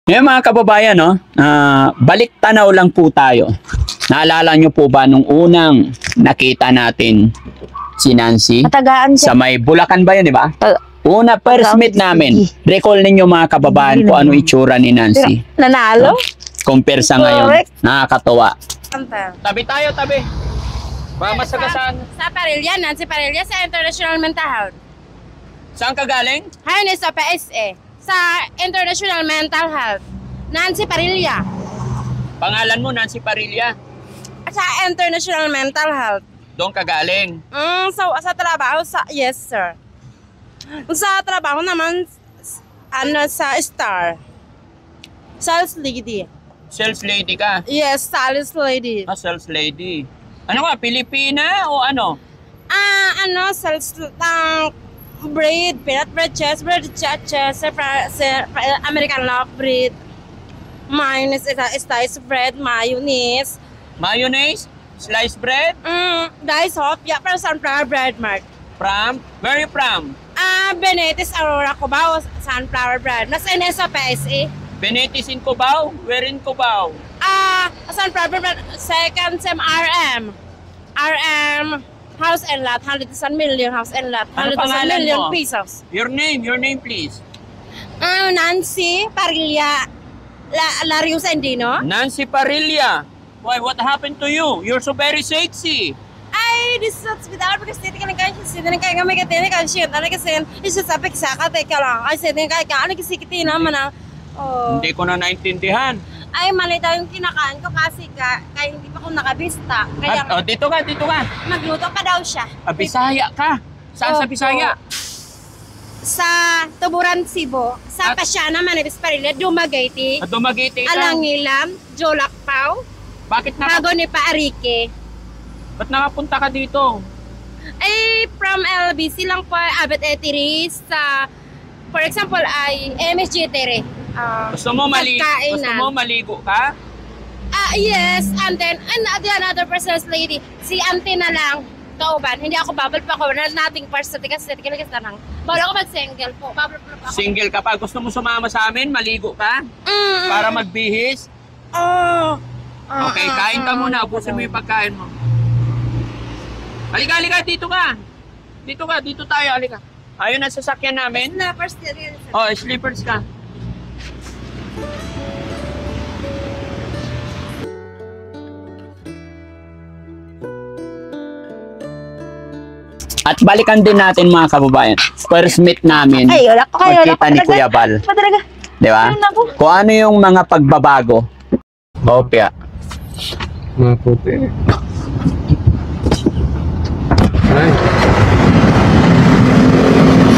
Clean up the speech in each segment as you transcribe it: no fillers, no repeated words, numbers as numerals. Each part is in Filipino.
Ngayon mga kababayan, no, balik tanaw lang po tayo. Naalala nyo po ba nung unang nakita natin si Nancy? Matagaan Sa siya. may Bulacan ba yun, di ba? Una, first meet namin. Recall ninyo mga kababayan kung ano itsura ni Nancy. Nanalo? Compare sa ngayon. Correct. Nakakatawa. Anta. Tabi tayo, tabi. Baka masagasaan. Sa Parilla, Nancy Parilla sa International Mental Health. Saan ka galing? Hayon sa PSA. Sa International Mental Health. Nancy Parilla. Pangalan mo, Nancy Parilla. Sa International Mental Health. Doon ka galing. Sa trabaho, yes sir. Sa trabaho naman, sa Star. Sales lady. Sales lady ka. Yes, sales lady. Sales lady. Ano ka, Pilipina o ano? Sales, breed, peanut bread, cheese bread, American love breed. Mayonnaise, sliced bread, mayonnaise. Mayonnaise? Sliced bread? Dice hop, yeah, pero sunflower bread, Mark. From? Where are you from? Benetis, Aurora, Cubao, sunflower bread. Nasa Inesa, PSA. Benetis in Cubao? Where in Cubao? Sunflower bread, second sem RM. RM, house and lot, 100 million house and lot, Ano 100 pangalan million mo? pesos. Your name please. Nancy Parilla, Larios Andino. Nancy Parilla. Why, what happened to you? You're so very sexy. Ay, this is hospital because dito ka nagkakasya, dito ka may katini ka siya, ano kasi, isa sa piksaka, teka lang, ay, dito ka, ano kasi kitin naman Hindi ko na naintindihan. Ay, mali daw yung kinakain ko kasi kaya hindi pa ako nakabista. Kaya Dito ka. magluto pa daw siya. Bisaya ka. Saan sa Opo. Bisaya? Sa Tuburan, Cebu. Sa Pasiana, Manibis Parilla, Dumaguete, Dumaguete ka. Alangilam, Jolakpao, Bakit Hago ni Paarike. ba't nakapunta ka dito? Ay, from LBC lang po, Abet Eteries, sa, for example, ay MSG Tere. Gusto mo maligo ka? Yes, and then another person's lady, si auntie na lang, kauban, hindi ako bubble pa ako, nating person, kasi lang. Bawal ako mag-single po, bubble pa ako. Single ka pa? Gusto mo sumama sa amin? Maligo ka? Para magbihis? Okay, kain ka muna. Ubusin mo yung pagkain mo. Halika, dito ka. Dito tayo, halika. Ayun ang sasakyan namin. Snappers din. Oh, sleepers ka. At balikan din natin mga kababayan. First meet namin. Ay, wala ko kayo. Magkita ni Kuya Bal. Talaga. Di ba? Ayun ako. Kung ano yung mga pagbabago. Opya. Mga puti. Ay.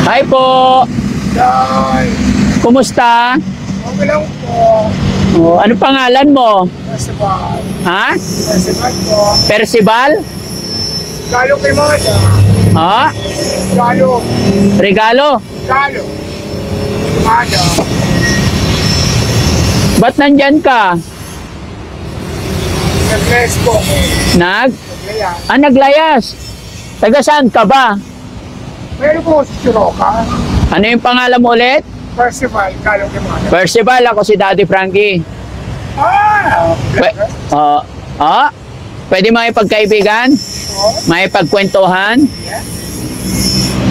Hi po! Day! Kumusta? Okay lang po. Oh, ano pangalan mo? Festival. Ha? Festival po. Percival? Galo kay Mada. Ha? Galo. Regalo? Galo. Mada. Ba't nandyan ka? Nag-rest po. Naglayan. Naglayas. Taga saan ka ba? Meron po si Chiroka. Ano yung pangalan mo ulit? Festival. Galo kay Mada. Percival, ako si Daddy Frankie. Pwede makipagkaibigan? Makipagkwentuhan?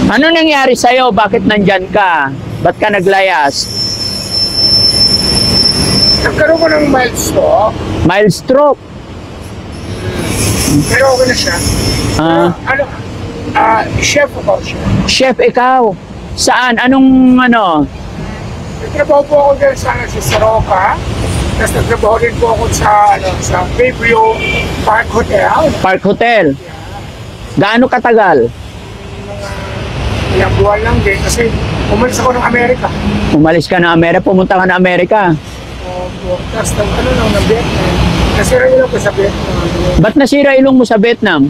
Ano nangyari sa'yo? Bakit nandyan ka? Ba't ka naglayas? Nagkaroon ko ng mild stroke. Mild stroke. Pero okay na siya. Chef ako siya. Chef, ikaw. Saan? Anong ano? Nagtrabaho po ako dyan sa Siroka. Tapos nagtrabaho din po ako sa Bayview Park Hotel. Park Hotel. Gaano katagal? Ilang buwan lang din kasi umalis ako ng Amerika. Umalis ka na Amerika, pumunta ka na Amerika. Tapos ng Vietnam. Nasira nila ko sa Vietnam. Ba't nasira ilong mo sa Vietnam?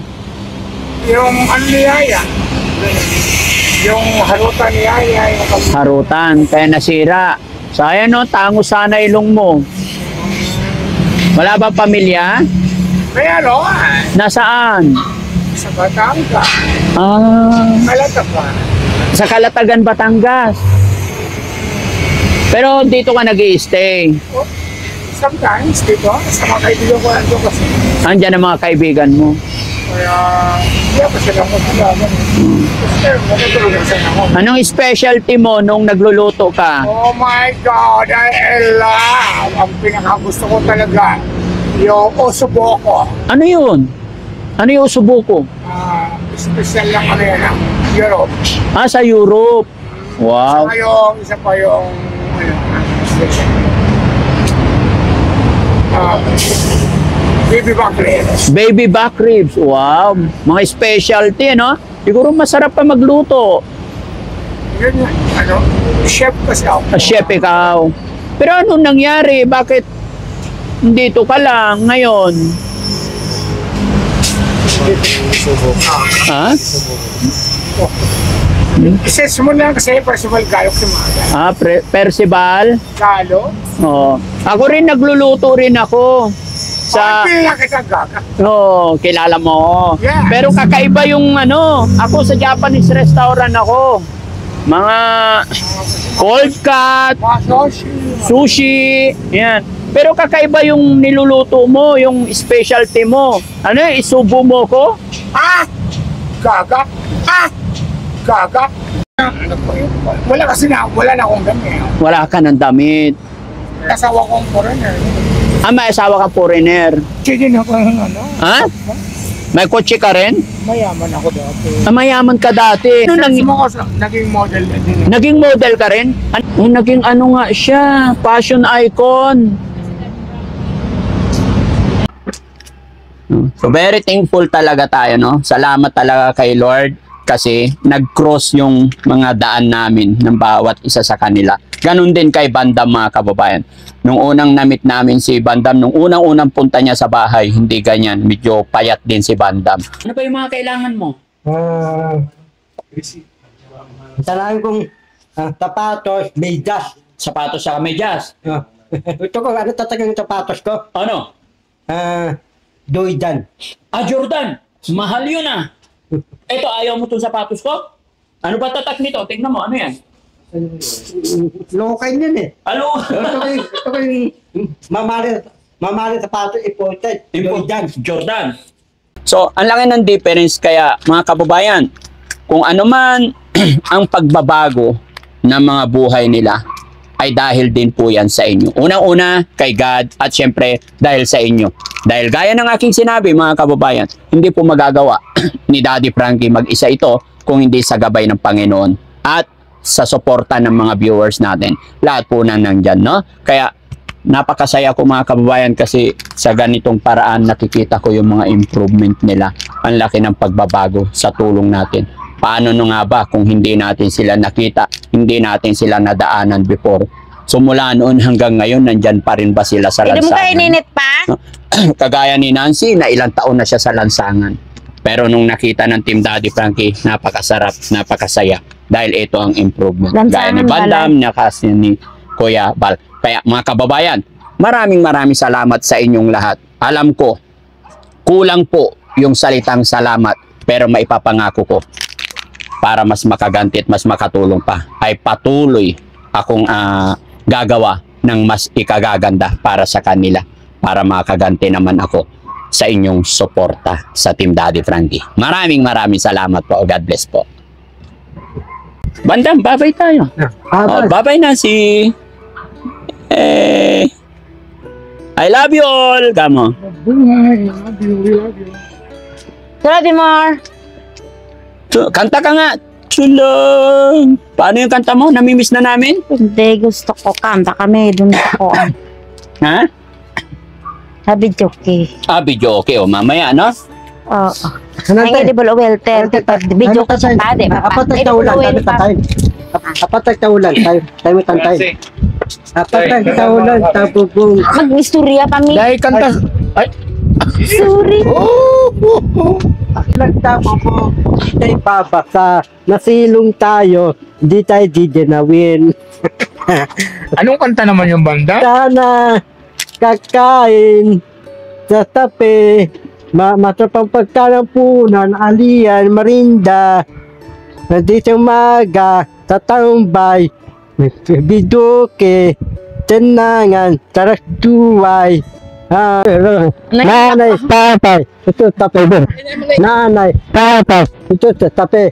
Yung ni Yaya. Yung harutan ni Yaya. Harutan, kaya nasira. Sayang no, tango sana ilong mo. Wala ba pamilya? Meron. Nasaan? Sa Batangas. Ah, Kalatapan. sa Kalatagan, Batangas. Pero dito ka nag-i-stay. Sometimes, dito, sa mga kaibigan ko nandun kasi. Andiyan ang mga kaibigan mo. Kaya, hindi ako sila ko nalaman. Kasi, matutulog sa ako. Anong specialty mo nung nagluluto ka? Oh my God, I love! Ang pinakagusto ko talaga, yung ossobuco. Ano yun? Ano yung subuko? Special lang ano yan, Europe. Sa Europe. Wow. Isa pa yung, baby back ribs. Baby back ribs. Wow. Mga specialty, no? Siguro masarap pa magluto. Yun nga, chef kasi ako. Chef ikaw. Pero anong nangyari? Bakit dito ka lang ngayon? Ha? Kasi simula kasi Percival Galo Kimaga. Percival? Galo? Oo. Ako rin nagluluto rin ako. Bakit lang kita gaga? Kilala mo. Yes. Pero kakaiba yung ako sa Japanese restaurant ako. Mga cold cut, sushi, yan. Pero kakaiba yung niluluto mo, yung specialty mo. Ano yung isubo mo ko? Gaga? Gaga? Wala kasi wala na akong damit. Wala ka ng damit. Asawa kong foreigner. May asawa ka foreigner. Sige na ko Ha? May kotse ka rin? Mayaman ako dati. Mayaman ka dati. Naging model na din. Naging model ka rin? Naging nga siya, fashion icon. So very thankful talaga tayo, no? Salamat talaga kay Lord kasi nag-cross yung mga daan namin ng bawat isa sa kanila. Ganon din kay Bandam, mga kababayan. Nung unang namit namin si Bandam, nung unang punta niya sa bahay, hindi ganyan. Medyo payat din si Bandam. Ano pa yung mga kailangan mo? Kailangan kong sapatos, medyas. Sapatos sa medyas. Ito ko, ano tatagang sapatos ko? Ano? Jordan. Jordan. Mahal yun Ito, ayaw mo itong sapatos ko? Ano ba tatak nito? Tingnan mo, ano yan? Lokay yan eh. Ano? Ito ko yung mamali sapatos imported. Jordan. So, ang laki ng difference kaya, mga kababayan, kung ano man ang pagbabago ng mga buhay nila, ay dahil din po yan sa inyo. Unang-una, kay God, at syempre, dahil sa inyo. Dahil gaya ng aking sinabi, mga kababayan, hindi po magagawa ni Daddy Frankie mag-isa ito kung hindi sa gabay ng Panginoon at sa suporta ng mga viewers natin. Lahat po na nandyan, no? Kaya, napakasaya ko, mga kababayan, kasi sa ganitong paraan nakikita ko yung mga improvement nila. Ang laki ng pagbabago sa tulong natin. Paano nga ba kung hindi natin sila nakita, hindi natin sila nadaanan before? So mula noon hanggang ngayon, nandyan pa rin ba sila sa lansangan? Hindi mo kayo ninit pa? Kagaya ni Nancy, na ilang taon na siya sa lansangan. Pero nung nakita ng Team Daddy Frankie, napakasarap, napakasaya. Dahil ito ang improvement. Gaya ni Bandam, kasi ni Kuya Bal. Kaya mga kababayan, maraming salamat sa inyong lahat. Alam ko, kulang po yung salitang salamat, pero maipapangako ko, para mas makaganti at mas makatulong pa, ay patuloy akong gagawa ng mas ikagaganda para sa kanila, para makaganti naman ako sa inyong suporta sa Team Daddy Frankie. Maraming salamat po. God bless po. Bandam, babay tayo. Babay na si I love you all. Kamo. I love you. Sorry, Mar. Kanta ka nga. Tulong. Paano yung kanta mo? Namimiss na namin? Hindi, gusto ko kanta kami dun ako. Ha? Sabi joke. Video okay. Mamaya, no? Oo. Ang edible oil, video ko sa pade. Apat na taulan, tayo tayo. Apat na taulan, tayo tantay. Apat na taulan, tapos Mag-istorya kami. Dahil kanta. Ay. Sorry. nagtama po, tayo babasa, nasilong tayo, di tayo didenawin. Anong kanta naman yung banda? Sana kakain sa tape, masarapang pagkalampunan, alian, marinda, nandito umaga, sa tambay, Biduke, tenangan, tarastuway. Nanay, tatay. Ito, tape. Nanay, tatay. Ito, tape.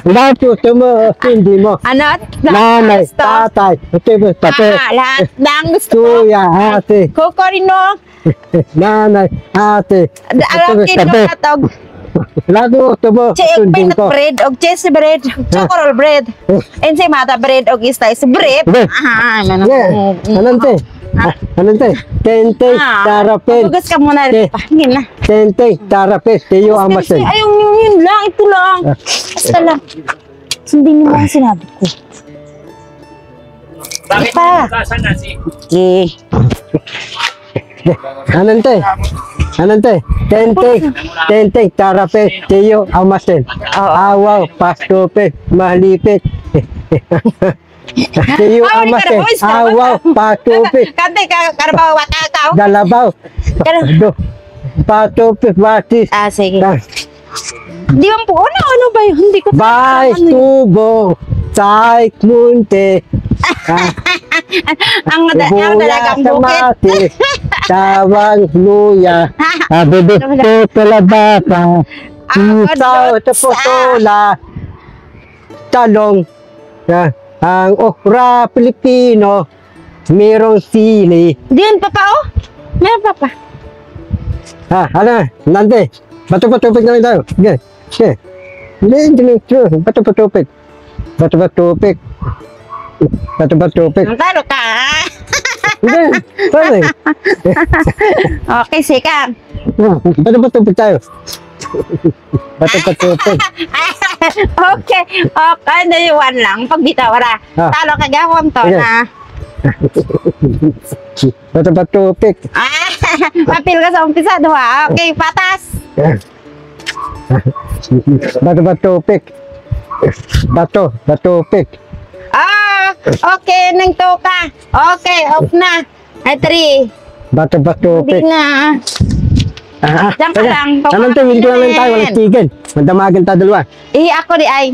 Lahat po, hindi mo. Ano? Nanay, Gusto? tatay. Ito, tape. Lahat ng gusto mo. Kuya, ate. Kukorino. Nanay, ate. Alam Ito, ko tape. katog. Lahat po, ito mo. Cheese Sundin peanut ko. bread og cheese bread, chocolate bread. Ensaymada bread og slice bread. Bread. Yeah. Anante? Anante? Tente, tarapin. Hugas ka muna. Te- Pahingin na. Tente, tarapin. Tiyo ang masin. Ayaw yun lang. Ito lang. Basta lang. Sundin mo ang sinabi ko. Bakit Pa. bukasan na si... Okay. Anante? Anante? Tente, tente, tarapin. Tiyo ang masin. Awaw, pastupe, malipit. Tiyo ang masin. Awaw, pastupe. Kante ka, karabaw, wakakaw. Dalabaw. Do. Pastupe, batis. Sige. Di ba po, ano ba yun? Hindi ko Bay, tubo, saik, munte. Ang dalagang bukit. Kamatis, tawang, luya, bibit ko talabata, isaw, tapotola, talong, ang okra Pilipino, mayroong sili. Diyan pa pa, oh. Meron pa pa. Ano, nante, bato-batupig na lang tayo. Sige, sige. Hindi, bato-batupig. Bato-batupig. Bato-batupig. Ang talo ka. Hindi, sorry. Okay, sikang. Bato-batupig tayo. Bato-batupig. Okay, okay, naiwan lang. Pagbitaw ra. Talo ka gawon to Sige. na. Bato-batupig. Mapil ka sa umpisa, ha? Okay, patas. Bato-batupig. Bato-batupig. Okay, nang toka. Okay, off na. Ay, 3. Bato-batupig. Hindi na. Diyan ka lang. Anong tawin ko lang tayo, walang tigil. Mandamagan tayo dalawa. Ako di ay.